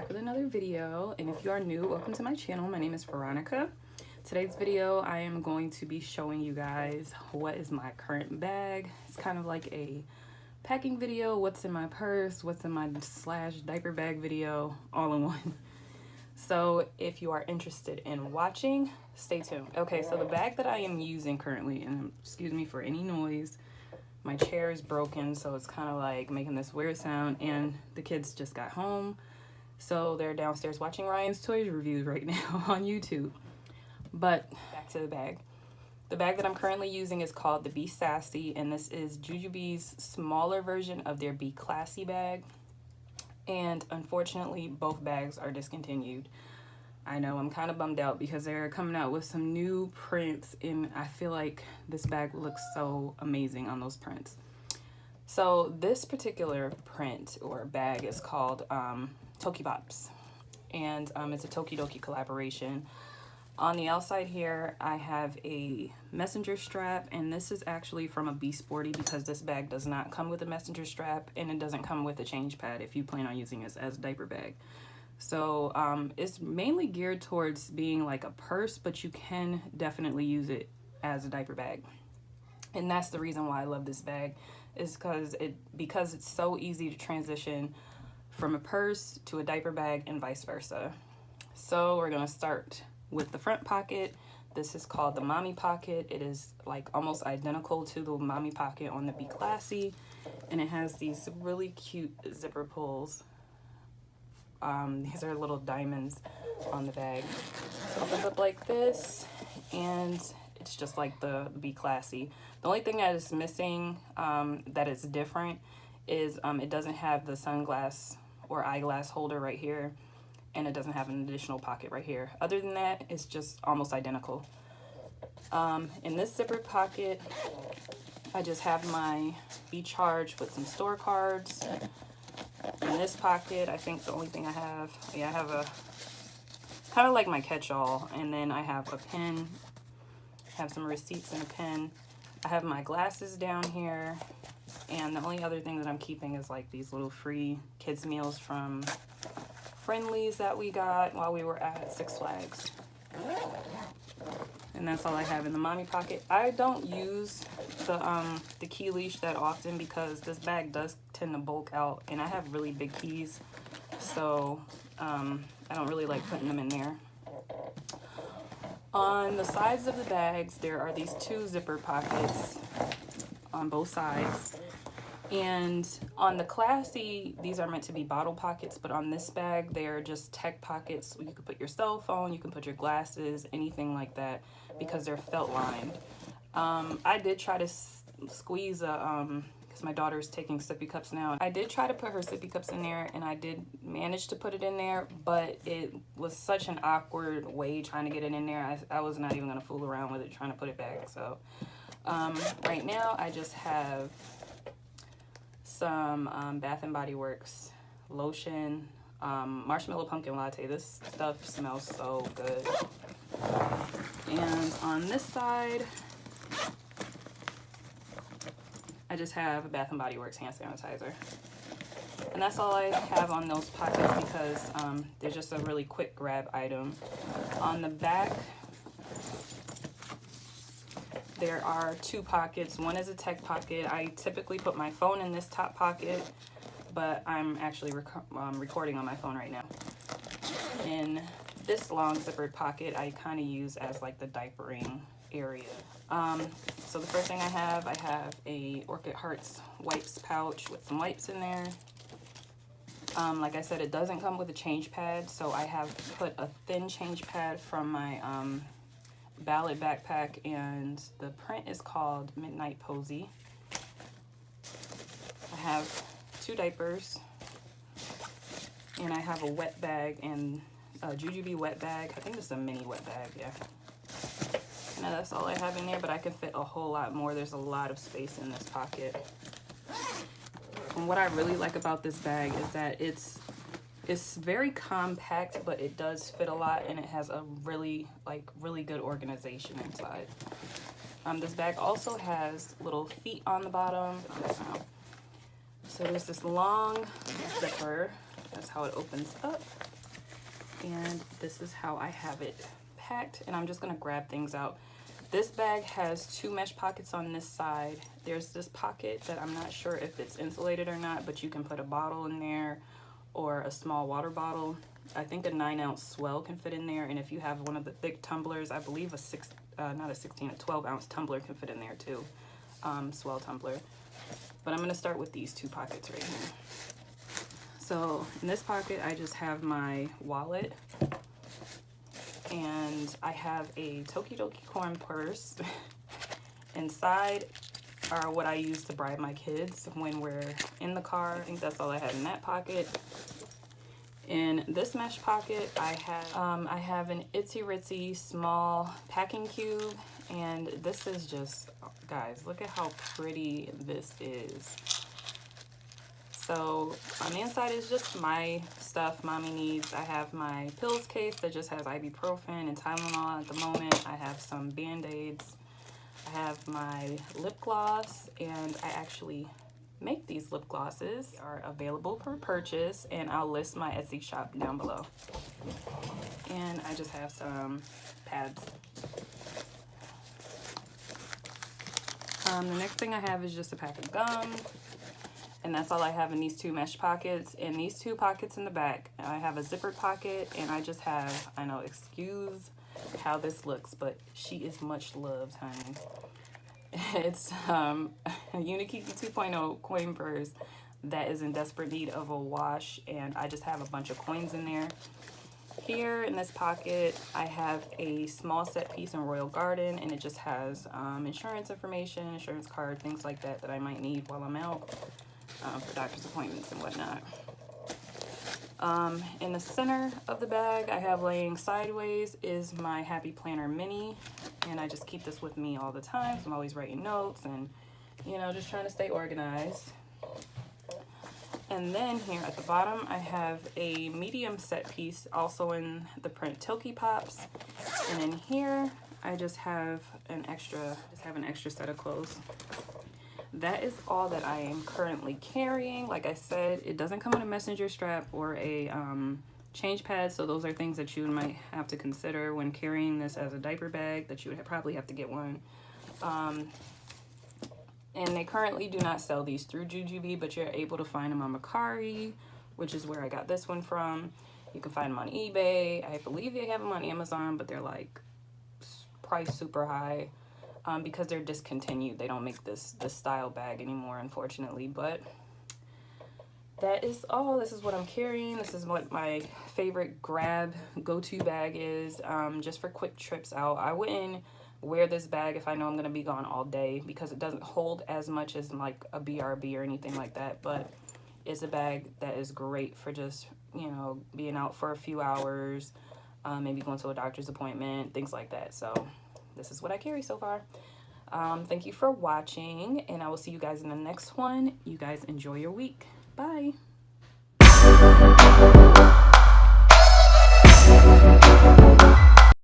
back with another video, and if you are new, welcome to my channel. My name is Veronica. Today's video I am going to be showing you guys what is my current bag. It's kind of like a packing video, what's in my purse, what's in my diaper bag video, all in one. So if you are interested in watching, stay tuned. Okay, so the bag that I am using currently, and excuse me for any noise, my chair is broken, so it's kind of like making this weird sound, and the kids just got home, so they're downstairs watching Ryan's Toys reviews right now on YouTube. But back to the bag. The bag that I'm currently using is called the Be Sassy, and this is JuJuBe's smaller version of their Be Classy bag. And unfortunately, both bags are discontinued. I know, I'm kind of bummed out because they're coming out with some new prints, and I feel like this bag looks so amazing on those prints. So this particular print or bag is called Toki Pops, and it's a Tokidoki collaboration. On the outside here, I have a messenger strap, and this is actually from a Be Sporty because this bag does not come with a messenger strap, and it doesn't come with a change pad if you plan on using this as a diaper bag. So it's mainly geared towards being like a purse, but you can definitely use it as a diaper bag. And that's the reason why I love this bag, is because it's so easy to transition from a purse to a diaper bag and vice versa. So we're gonna start with the front pocket. This is called the Mommy Pocket. It is like almost identical to the Mommy Pocket on the Be Classy, and it has these really cute zipper pulls. These are little diamonds on the bag. So it opens up like this, and it's just like the Be Classy. The only thing that is missing, that is different, is it doesn't have the sunglass or eyeglass holder right here, and it doesn't have an additional pocket right here. Other than that, it's just almost identical. In this zipper pocket, I just have my Be Charged with some store cards. In this pocket, I think the only thing I have, I have a kind of like my catch-all, and then I have a pen, have some receipts and a pen. I have my glasses down here, and the only other thing that I'm keeping is like these little free kids meals from Friendlies that we got while we were at Six Flags. And that's all I have in the Mommy Pocket. I don't use the key leash that often because this bag does tend to bulk out, and I have really big keys, so I don't really like putting them in there. On the sides of the bags, there are these two zipper pockets on both sides. And on the Classy, these are meant to be bottle pockets, but on this bag, they're just tech pockets. You can put your cell phone, you can put your glasses, anything like that, because they're felt lined. I did try to squeeze because my daughter's taking sippy cups now. I did try to put her sippy cups in there, and I did manage to put it in there, but it was such an awkward way trying to get it in there. I was not even gonna fool around with it, trying to put it back. So right now, I just have some Bath and Body Works lotion, marshmallow pumpkin latte. This stuff smells so good. And on this side, I just have a Bath and Body Works hand sanitizer. And that's all I have on those pockets because they're just a really quick grab item. On the back, there are two pockets. One is a tech pocket. I typically put my phone in this top pocket, but I'm actually recording on my phone right now. In this long zippered pocket, I kind of use as like the diapering area. So the first thing I have a Orchid Hearts wipes pouch with some wipes in there. Like I said, it doesn't come with a change pad, so I have put a thin change pad from my Ballad backpack, and the print is called Midnight Posy. I have two diapers, and I have a wet bag and a JuJuBe wet bag. I think this is a mini wet bag, yeah. Now that's all I have in there, but I can fit a whole lot more. There's a lot of space in this pocket. And what I really like about this bag is that it's very compact, but it does fit a lot, and it has a really good organization inside. This bag also has little feet on the bottom. So there's this long zipper. That's how it opens up. and this is how I have it packed. And I'm just gonna grab things out. This bag has 2 mesh pockets on this side. There's this pocket that I'm not sure if it's insulated or not, but you can put a bottle in there or a small water bottle. I think a 9-ounce swell can fit in there, and if you have one of the thick tumblers, I believe a 12-ounce tumbler can fit in there too, swell tumbler. But I'm gonna start with these 2 pockets right here. So in this pocket, I just have my wallet, and I have a Tokidoki coin purse. Inside are what I use to bribe my kids when we're in the car. I think that's all I have in that pocket. In this mesh pocket, I have an itsy ritzy small packing cube, and this is just, guys, look at how pretty this is. So on the inside is just my stuff mommy needs. I have my pills case that just has ibuprofen and Tylenol at the moment. I have some Band-Aids. I have my lip gloss, and I actually make these lip glosses. They are available for purchase, and I'll list my Etsy shop down below. And I just have some pads. The next thing I have is just a pack of gum, and that's all I have in these 2 mesh pockets. In these 2 pockets in the back, I have a zippered pocket, and I just have, I know, excuse how this looks, but she is much loved, honey. It's a Unikiki 2.0 coin purse that is in desperate need of a wash, and I just have a bunch of coins in there. Here in this pocket, I have a small set piece in Royal Garden, and it just has insurance information, insurance card, things like that that I might need while I'm out for doctor's appointments and whatnot. In the center of the bag, I have laying sideways is my Happy Planner Mini, and I just keep this with me all the time. So I'm always writing notes and, you know, just trying to stay organized. And then here at the bottom, I have a medium set piece, also in the print Tilky Pops. And in here, I just have an extra set of clothes. That is all that I am currently carrying. Like I said, it doesn't come with a messenger strap or a change pad, so those are things that you might have to consider when carrying this as a diaper bag, that you would probably have to get one. And they currently do not sell these through JuJuBe, but you're able to find them on Mercari, which is where I got this one from. You can find them on eBay. I believe they have them on Amazon, but they're like priced super high because they're discontinued. They don't make this style bag anymore, unfortunately. But that is all. This is what I'm carrying. This is what my favorite grab go-to bag is, just for quick trips out. I wouldn't wear this bag if I know I'm going to be gone all day, because it doesn't hold as much as like a BRB or anything like that, but it's a bag that is great for just, you know, being out for a few hours, maybe going to a doctor's appointment, things like that. So this is what I carry so far. Thank you for watching, and I will see you guys in the next one. You guys enjoy your week. Bye.